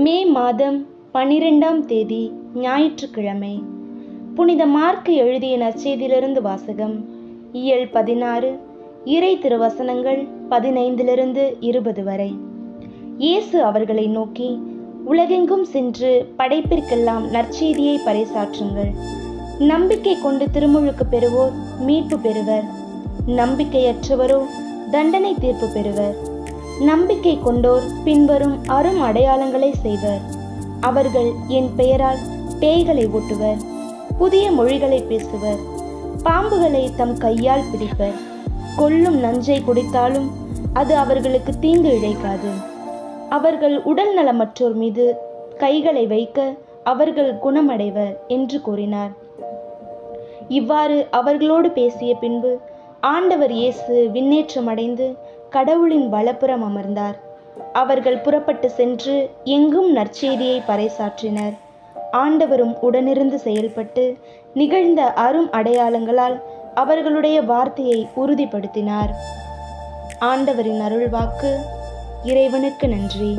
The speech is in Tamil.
மே மாதம் 12ஆம் தேதி ஞாயிற்றுக்கிழமை. புனித மார்க்கு எழுதிய நற்செய்தியிலிருந்து வாசகம். இயல் 16, இறை திருவசனங்கள் 15-20 வரை. இயேசு அவர்களை நோக்கி, உலகெங்கும் சென்று படைப்பிற்கெல்லாம் நற்செய்தியை பறைசாற்றுங்கள். நம்பிக்கை கொண்டு திருமுழுக்கு பெறுவோர் மீட்பு பெறுவர், நம்பிக்கையற்றவரோ தண்டனை தீர்ப்பு பெறுவர். நம்பிக்கை கொண்டோர் பின்வரும் அரும் அடையாளங்களை செய்வர். அவர்கள் என் பெயரால் பேய்களை ஓட்டுவர், புதிய மொழிகளை பேசுவர், பாம்புகளை தம் கையால் பிடிப்பர், கொல்லும் நஞ்சை குடித்தாலும் அது அவர்களுக்கு தீங்கு இழைக்காது. அவர்கள் உடல் நலமற்றோர் மீது கைகளை வைக்க அவர்கள் குணமடைவர் என்று கூறினார். இவ்வாறு அவர்களோடு பேசிய பின்பு ஆண்டவர் இயேசு விண்ணேற்றமடைந்து கடவுளின் வலப்புறம் அமர்ந்தார். அவர்கள் புறப்பட்டு சென்று எங்கும் நற்செய்தியை பறைசாற்றினர். ஆண்டவரும் உடனிருந்து செயல்பட்டு நிகழ்ந்த அரும் அடையாளங்களால் அவர்களுடைய வார்த்தையை உறுதிப்படுத்தினார். ஆண்டவரின் அருள்வாக்கு. இறைவனுக்கு நன்றி.